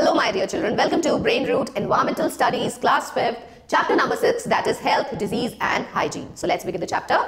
Hello my dear children, welcome to Brain Root Environmental Studies class 5th, chapter number 6, that is health, disease and hygiene. So let's begin the chapter.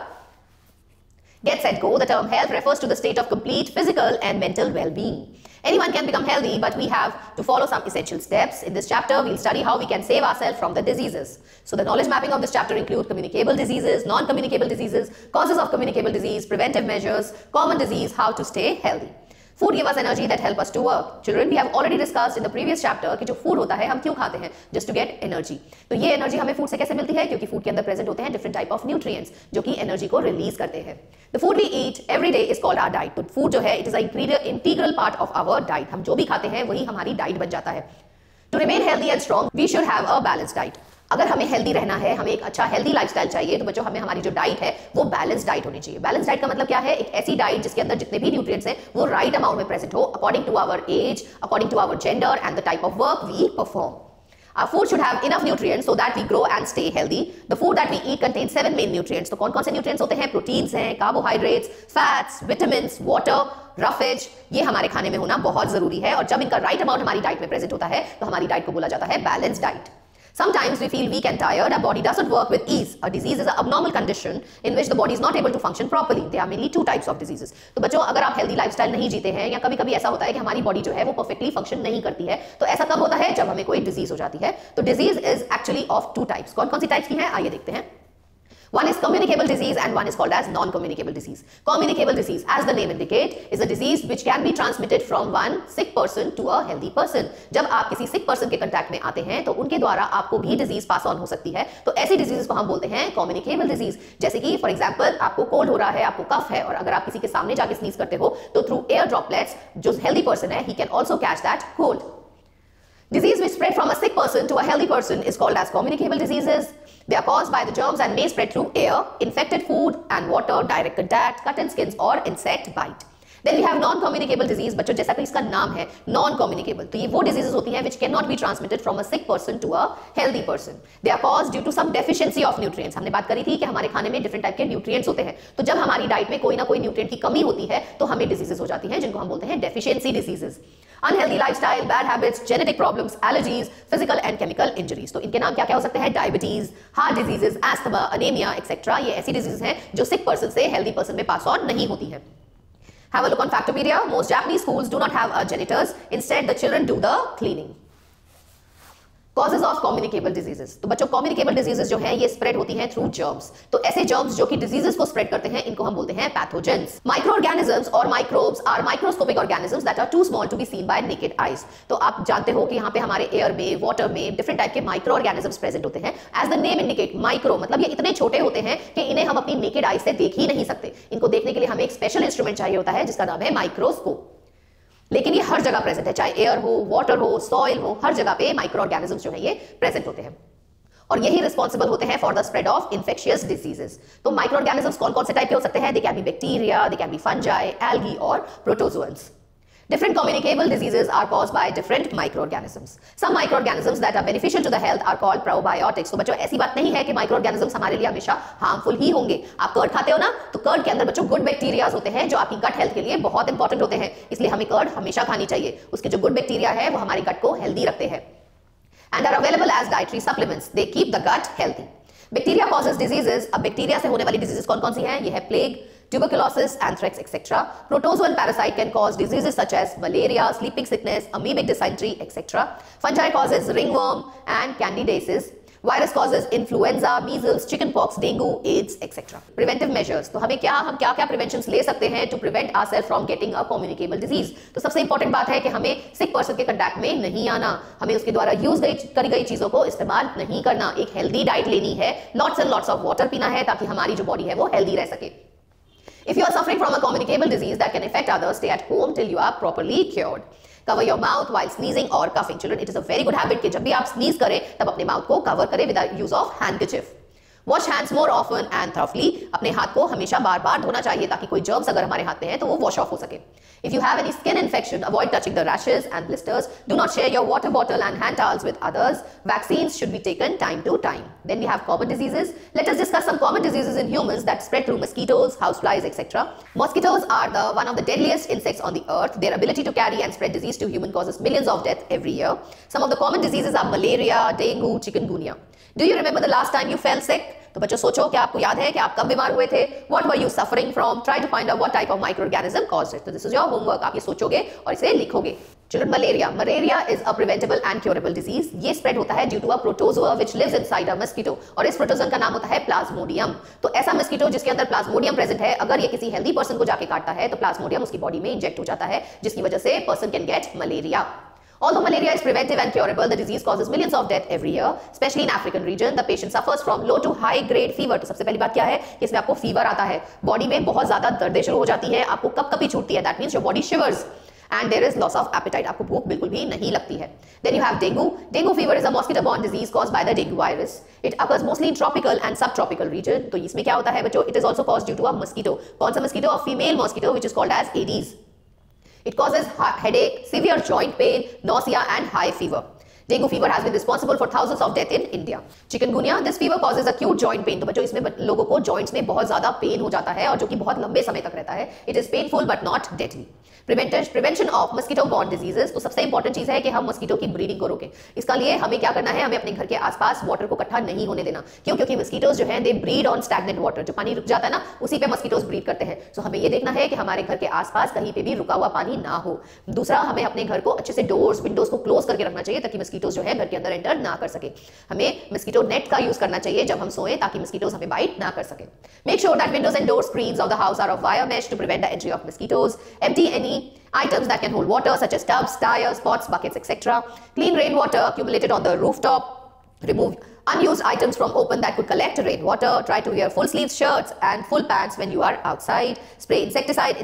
Get set go. The term health refers to the state of complete physical and mental well-being. Anyone can become healthy, but we have to follow some essential steps. In this chapter, we'll study how we can save ourselves from the diseases. So the knowledge mapping of this chapter include communicable diseases, non-communicable diseases, causes of communicable disease, preventive measures, common disease, how to stay healthy. Food give us energy that help us to work. Children, we have already discussed in the previous chapter कि जो food होता है हम क्यों खाते हैं, just to get energy. तो ये energy हमें food से कैसे मिलती है, क्योंकि food के अंदर present होते हैं different type of nutrients जो कि energy को release करते हैं. The food we eat every day is called our diet. तो food जो है it is an integral part of our diet. हम जो भी खाते हैं वही हमारी diet बन जाता है. To remain healthy and strong, we should have a balanced diet. अगर हमें हेल्दी रहना है, हमें एक अच्छा हेल्दी लाइफस्टाइल चाहिए, तो बच्चों हमें हमारी जो डाइट है वो बैलेंस डाइट होनी चाहिए. बैलेंस डाइट का मतलब क्या है? एक ऐसी डाइट जिसके अंदर जितने भी न्यूट्रिएंट्स हैं वो राइट अमाउंट में प्रेजेंट हो, according to our age, according to our gender and the type of work we perform. Our food should have enough nutrients so that we grow and stay healthy. The food that we eat contains 7 main nutrients. तो कौन-कौन से nutrients होते हैं? Proteins हैं, carbohydrates, fats, vitamins, water, roughage. ये हमारे खाने में होना बहुत जरूरी है और जब इनका राइट अमाउंट हमारी डाइट में प्रेजेंट होता है तो हमारी डाइट को बोला जाता है balance diet. Sometimes we feel weak and tired, our body doesn't work with ease. A disease is an abnormal condition in which the body is not able to function properly. There are mainly two types of diseases. तो बच्चों अगर आप healthy lifestyle नहीं जीते हैं या कभी-कभी ऐसा होता है कि हमारी body जो है वो perfectly function नहीं करती है, तो ऐसा कब होता है? जब हमें कोई disease हो जाती है. तो disease is actually of two types. कौन-कौन सी types की हैं? आइए देखते हैं. One is communicable disease and one is called as non-communicable disease. Communicable disease, as the name indicates, is a disease which can be transmitted from one sick person to a healthy person. जब आप किसी sick person के contact में आते हैं तो उनके द्वारा आपको भी disease pass on हो सकती है. तो ऐसी diseases को हम बोलते हैं communicable disease. जैसे कि for example आपको cold हो रहा है, आपको cough है और अगर आप किसी के सामने जाके sneeze करते हो तो through air droplets जो healthy person है he can also catch that cold. Disease which spread from a sick person to a healthy person is called as communicable diseases. They are caused by the germs and may spread through air, infected food and water, direct contact, cut and skins or insect bite. Then we have non-communicable disease. बच्चों जैसा कि इसका नाम है non-communicable, तो ये वो diseases होती हैं which cannot be transmitted from a sick person to a healthy person. They are caused due to some deficiency of nutrients. हमने बात करी थी कि हमारे खाने में different type के nutrients होते हैं, तो जब हमारी डाइट में कोई ना कोई nutrient की कमी होती है तो हमें diseases हो जाती हैं जिनको हम बोलते हैं deficiency diseases. Unhealthy lifestyle, bad habits, genetic problems, allergies, physical and chemical injuries. तो इनके नाम क्या क्या हो सकते हैं? Diabetes, heart diseases, asthma, anaemia etcetera. ये ऐसी डिजीज हैं जो सिक पर्सन से हेल्दी पर्सन में पास ऑन नहीं होती हैं. Have a look on Factopedia. Most Japanese schools do not have janitors. Instead, the children do the cleaning. Causes of communicable diseases. तो बच्चों communicable diseases जो हैं ये spread होती हैं through germs. तो ऐसे germs जो कि diseases को spread करते हैं इनको हम बोलते हैं pathogens. Microorganisms or microbes are microscopic organisms that are too small to be seen by naked eyes. तो आप जानते हो कि यहाँ पे हमारे air में, water में different type के microorganisms present होते हैं. As the name indicate, micro मतलब ये इतने छोटे होते हैं कि इन्हें हम अपनी naked eye से देख ही नहीं सकते. इनको देखने के लिए हमें एक special instrument चाहिए होता है जिसका नाम है माइक्रोस्कोप. लेकिन ये हर जगह प्रेजेंट है, चाहे एयर हो, वाटर हो, सॉइल हो, हर जगह पे माइक्रो ऑर्गेनिजम्स जो है ये प्रेजेंट होते हैं और यही रिस्पॉन्सिबल होते हैं for the spread of infectious diseases. तो माइक्रो ऑर्गेनिजम्स कौन कौन से टाइप के हो सकते हैं? They can be bacteria, they can be fungi, algae और protozoans. Different communicable diseases are caused by different microorganisms. Some microorganisms that are beneficial to the health are called probiotics. तो बच्चों ऐसी बात नहीं है कि microorganisms हमारे लिए हमेशा harmful ही होंगे. आप कर्ड खाते हो ना, तो कर्ड के अंदर बच्चों गुड बैक्टीरिया होते हैं जो आपकी गट हेल्थ के लिए बहुत इंपॉर्टेंट होते हैं, इसलिए हमें कर्ड हमेशा खानी चाहिए. उसके जो गुड बैक्टीरिया है वो हमारी गट को हेल्दी रखते हैं and are available as dietary supplements. They keep the gut healthy. Bacteria causes diseases. अब बैक्टीरिया से होने वाली डिजीजेस कौन कौन सी हैं? ये है plague, tuberculosis, anthrax, etc. Protozoan parasite can cause diseases such as malaria, sleeping sickness, amoebic dysentery, etc. Fungi causes ringworm and candidiasis. Virus causes influenza, measles, chickenpox, dengue, AIDS, etc. Preventive measures. तो हम क्या preventions ले सकते हैं to prevent ourselves from getting a communicable disease. तो सबसे important बात है कि हमें sick person के contact में नहीं आना, हमें उसके द्वारा use करी गई चीजों को इस्तेमाल नहीं करना, एक healthy diet लेनी है, lots and lots of water पीना है ताकि हमारी जो body है वो healthy रह सके. If you are suffering from a communicable disease that can affect others, stay at home till you are properly cured. Cover your mouth while sneezing or coughing. Children, it is a very good habit कि जब भी आप sneeze करें तब अपने mouth को cover करें with the use of handkerchief. Wash hands more often and thoroughly, अपने हाथ को हमेशा बार बार धोना चाहिए ताकि कोई जर्म्स अगर हमारे हाथ में है तो वो वॉश ऑफ हो सके. If you have any skin infection, avoid touching the rashes and blisters. Do not share your water bottle and hand towels with others. Vaccines should be taken time to time. Then we have common diseases. Let us discuss some common diseases in humans that spread through mosquitoes, houseflies, etc. Mosquitoes are one of the deadliest insects on the earth. Their ability to carry and spread disease to humans causes millions of deaths every year. Some of the common diseases are malaria, dengue, chikungunya. Do you remember the last time you fell sick? तो बच्चों सोचो कि आपको याद है कि आप कब बीमार हुए थे. What were you suffering from? Try to find out what type of microorganism caused it. So this is your homework. आप ये सोचोगे और इसे लिखोगे. Children, malaria is a preventable and curable disease. ये spread होता है due to a protozoa which lives inside a mosquito. और इस प्रोटोजोन का नाम होता है प्लाज्मोडियम. तो ऐसा मस्कीटो जिसके अंदर प्लाज्मोडियम प्रेजेंट है, अगर ये किसी हेल्दी पर्सन को जाके काटता है तो प्लाज्मोडियम उसकी बॉडी में इंजेक्ट हो जाता है, जिसकी वजह से person can get malaria. Although malaria is preventive and curable, the disease causes millions of deaths every year, especially in African region. The patient suffers from low to high grade fever. तो सबसे पहली बात क्या है कि इसमें आपको fever आता है, बॉडी में बहुत ज्यादा दर्दें शुरू हो जाती है, आपको कप-कपी छूटती है. That means your body shivers. And there is loss of appetite. आपको भूख बिल्कुल भी नहीं लगती है. Then you have dengue. Dengue fever is a mosquito-borne disease caused by the dengue virus. It occurs mostly in tropical and subtropical region. तो इसमें क्या होता है बच्चों? It is also caused due to a mosquito. कौन सा mosquito? A female mosquito which is called as Aedes. It causes headache, severe joint pain, nausea and high fever. Dengue fever has been responsible for thousands of deaths in India. Chikungunya, this fever causes acute joint pain. तो बच्चों इसमें लोगों को joints में बहुत ज़्यादा pen हो जाता है और जो कि बहुत लंबे समय तक रहता है. It is painful but not deadly. Prevention of mosquito-borne diseases. तो सबसे इंपॉर्टेंट चीज है कि हम मस्कीटो की ब्रीडिंग को रोकें. इसका लिए हमें क्या करना है, हमें अपने घर के आसपास वाटर को इकट्ठा नहीं होने देना. क्यों? क्योंकि मस्कीटोज जो हैं दे ब्रीड ऑन स्टैग्नेंट वाटर. जो पानी रुक जाता है ना, उसी पे मस्कीटोज ब्रीड करते हैं. सो हमें ये देखना है कि हमारे घर के आसपास कहीं पे भी रुका हुआ पानी ना हो. दूसरा, हमें अपने घर को अच्छे से डोर्स विंडोज को क्लोज करके रखना चाहिए ताकि मस्कीटोज जो है घर के अंदर एंटर ना कर सके. हमें मस्कीटो नेट का यूज करना चाहिए जब हम सोएं ताकि मस्कीटोज हमें बाइट ना कर सके. Make sure that windows and door screens of the house are of wire mesh to prevent the entry of mosquitoes. Empty any items that can hold water such as tubs, tires, pots, buckets, etc. Clean rainwater accumulated on the rooftop. Remove unused items from open that could collect rainwater. Try to wear full sleeve shirts and full pants when you are outside. Spray insecticide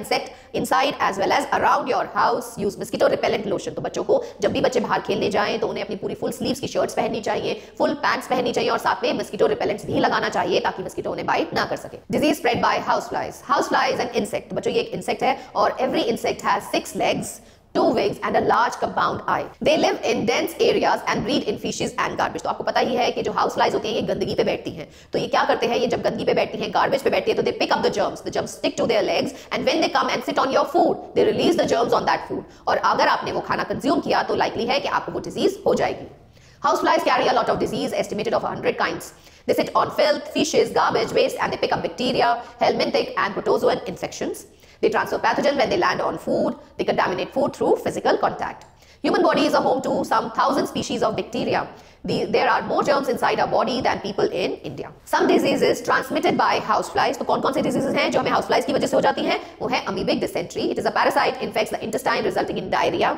inside as well as around your house. Use mosquito repellent lotion. तो बच्चों को जब भी बच्चे बाहर खेलने जाएं तो उन्हें अपनी पूरी फुल स्लीव्स की शर्ट्स पहननी चाहिए, फुल पैंट्स पहननी चाहिए और साथ में मस्कीटो रिपेलेंट्स भी लगाना चाहिए ताकि मस्कीटो उन्हें बाइट ना कर सके. Disease spread by house flies. House flies an insect. बच्चों ये एक इंसेक्ट है और every insect has 6 legs, 2 wings and a large compound eye. They live in dense areas and breed in fishes and garbage. तो आपको पता ही है कि जो हाउस फ्लाइज होती हैं ये गंदगी पे बैठती हैं. तो ये क्या करते हैं, ये जब गंदगी पे बैठती हैं, गार्बेज पे बैठती है, तो they pick up the germs. The germs stick to their legs and when they come and sit on your food, they release the germs on that food. और अगर आपने वो खाना कंज्यूम किया तो लाइकली है कि आपको वो डिजीज हो जाएगी. House flies carry a lot of disease, estimated of 100 kinds. They sit on filth, fishes, garbage, waste, and they pick up bacteria, helminthic, and protozoan infections. They transfer pathogen when they land on food. They contaminate food through physical contact. Human body is a home to some 1,000 species of bacteria. There are more germs inside our body than people in India. Some diseases transmitted by houseflies. तो कौन-कौन से diseases हैं जो हमें houseflies की वजह से हो जाती हैं? वो है amoebic dysentery. It is a parasite infects the intestine resulting in diarrhea,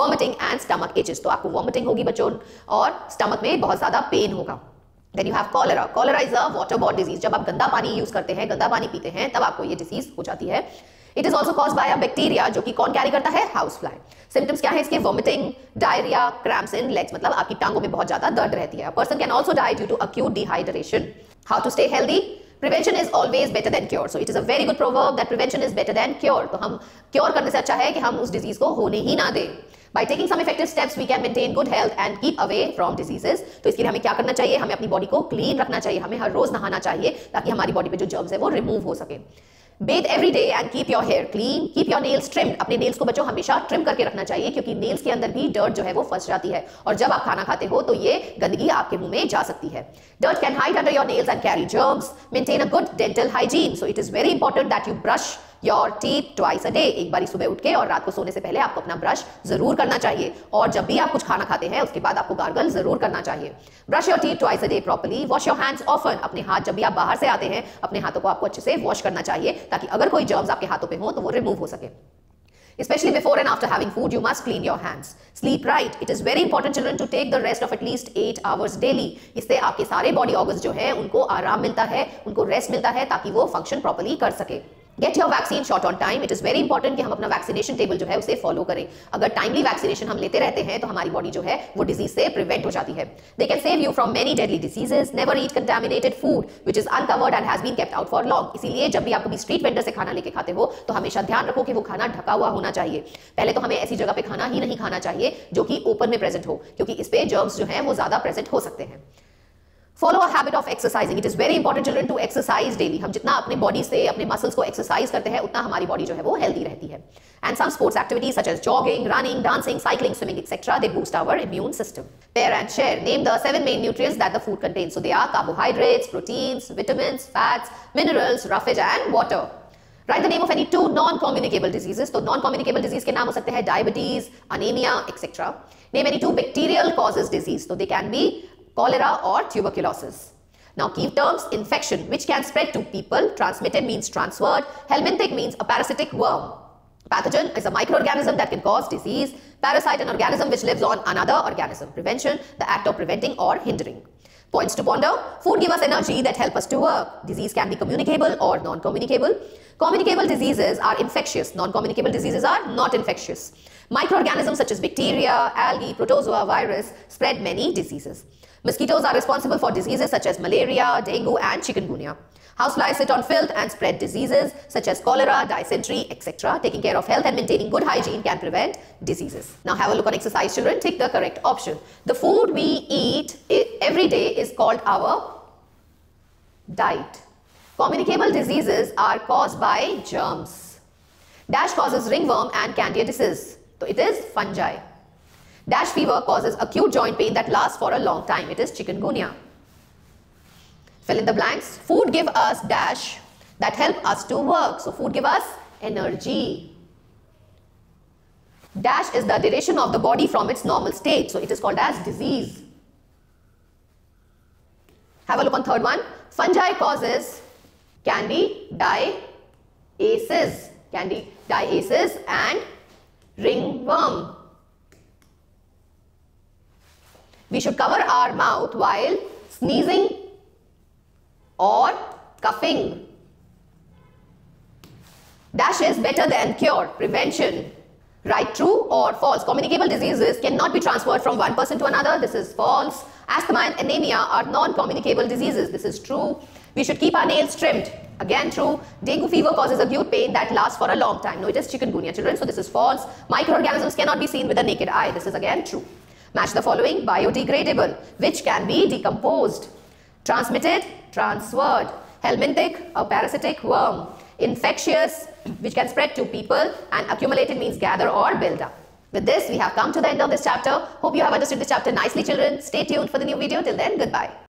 vomiting and stomach aches. तो आपको vomiting होगी बच्चों और stomach में बहुत ज़्यादा pain होगा. Then you have cholera. Cholera is a waterborne disease. जब आप गंदा पानी यूज करते हैं, गंदा पानी पीते हैं, तब आपको ये डिजीज हो जाती है. It is also caused by a bacteria जो कि कौन कैरी करता है? House fly. सिम्टम्स क्या है इसके? Vomiting, diarrhoea, cramps in legs, मतलब आपकी टांगों में बहुत ज्यादा दर्द रहती है. Person can also die due to acute dehydration. How to stay healthy? Prevention is always better than cure. So it is a very good proverb that prevention is better than cure. तो हम cure करने से अच्छा है कि हम उस disease को होने ही ना दें. By taking some effective steps, we can maintain good health and keep away from diseases. तो इसके लिए हमें क्या करना चाहिए? हमें अपनी बॉडी को क्लीन रखना चाहिए. हमें हर रोज नहाना चाहिए ताकि हमारी बॉडी पे जो जर्म्स है वो रिमूव हो सके. Bathe every day and keep your hair clean. Keep your nails trimmed. अपने nails को बच्चों हमेशा trim करके रखना चाहिए क्योंकि nails के अंदर भी dirt जो है वो फंस जाती है और जब आप खाना खाते हो तो ये गंदगी आपके मुंह में जा सकती है. Dirt can hide under your nails and carry germs. Maintain a good dental hygiene. So it is very important that you brush your teeth twice a day. एक बारी सुबह उठ के और रात को सोने से पहले आपको अपना ब्रश जरूर करना चाहिए और जब भी आप कुछ खाना खाते हैं उसके बाद आपको गार्गल जरूर करना चाहिए. Brush your teeth twice a day properly. Wash your hands often. अपने हाथ जब भी आप बाहर से आते हैं अपने हाथों को आपको अच्छे से वॉश करना चाहिए ताकि अगर कोई जर्म्स आपके हाथों पे हो तो वो रिमूव हो सके. Especially before and after having food, you must clean your hands. Sleep right. It is very important, children, to take the rest of at least 8 hours daily. इससे आपके सारे बॉडी ऑर्गन्स जो है उनको आराम मिलता है, उनको रेस्ट मिलता है ताकि वो फंक्शन प्रॉपर्ली कर सके. Get your vaccine shot on time. It is very important कि हम अपना वैक्सीनेशन टेबल जो है उसे फॉलो करें. अगर टाइमली वैक्सीनेशन हम लेते रहते हैं तो हमारी बॉडी जो है वो डिजीज से प्रिवेंट हो जाती है. They can save you from many deadly diseases. Never eat contaminated food which is uncovered and has been kept out for long. इसीलिए जब भी आप कभी स्ट्रीट वेंडर से खाना लेके खाते हो तो हमेशा ध्यान रखो कि वो खाना ढका हुआ होना चाहिए. पहले तो हमें ऐसी जगह पे खाना ही नहीं खाना चाहिए जो कि ओपन में प्रेजेंट हो, क्योंकि इस पे जर्म्स जो है वो ज्यादा प्रेजेंट हो सकते हैं. Follow a habit of exercising. It is very important, children, to exercise daily. हम जितना अपने बॉडी से अपने मसल्स को एक्सरसाइज करते हैं उतना हमारी बॉडी जो है वो हेल्दी रहती है. And some sports activities such as jogging, running, dancing, cycling, swimming, etc. they boost our immune system. Pair and share. Name the 7 main nutrients that the food contains. So they are carbohydrates, proteins, vitamins, fats, minerals, roughage and water. Write the name of any 2 non-communicable diseases. तो non-communicable disease के नाम हो सकते हैं diabetes, anemia, etc. Name any 2 bacterial causes disease. So they can be cholera or tuberculosis. Now key terms: infection, which can spread to people. Transmitted means transferred. Helminthic means a parasitic worm. Pathogen is a microorganism that can cause disease. Parasite, an organism which lives on another organism. Prevention, the act of preventing or hindering. Points to ponder: food give us energy that help us to work. Disease can be communicable or non-communicable. Communicable diseases are infectious. Non-communicable diseases are not infectious. Microorganisms such as bacteria, algae, protozoa, virus spread many diseases. Mosquitoes are responsible for diseases such as malaria, dengue and chikungunya. Houseflies sit on filth and spread diseases such as cholera, dysentery, etc. Taking care of health and maintaining good hygiene can prevent diseases. Now have a look on exercise, children. Tick the correct option. The food we eat every day is called our diet. Communicable diseases are caused by germs. Dash causes ringworm and candidiasis. So it is fungi. Dash fever causes acute joint pain that lasts for a long time. It is chikungunya. Fill in the blanks. Food give us dash that help us to work. So food give us energy. Dash is the duration of the body from its normal state. So it is called as disease. Have a look on third one. Fungi causes candidiasis. Candidiasis and ringworm. We should cover our mouth while sneezing or coughing. Dash is better than cure. Prevention. Right, true or false? Communicable diseases cannot be transferred from one person to another. This is false. Asthma and anemia are non-communicable diseases. This is true. We should keep our nails trimmed. Again, true. Dengue fever causes acute pain that lasts for a long time. No, it is chikungunya, children. So this is false. Microorganisms cannot be seen with the naked eye. This is again true. Match the following: biodegradable, which can be decomposed. Transmitted, transferred. Helminthic, a parasitic worm. Infectious, which can spread to people. And accumulated means gather or build up. With this, we have come to the end of this chapter. Hope you have understood this chapter nicely, children. Stay tuned for the new video. Till then, goodbye.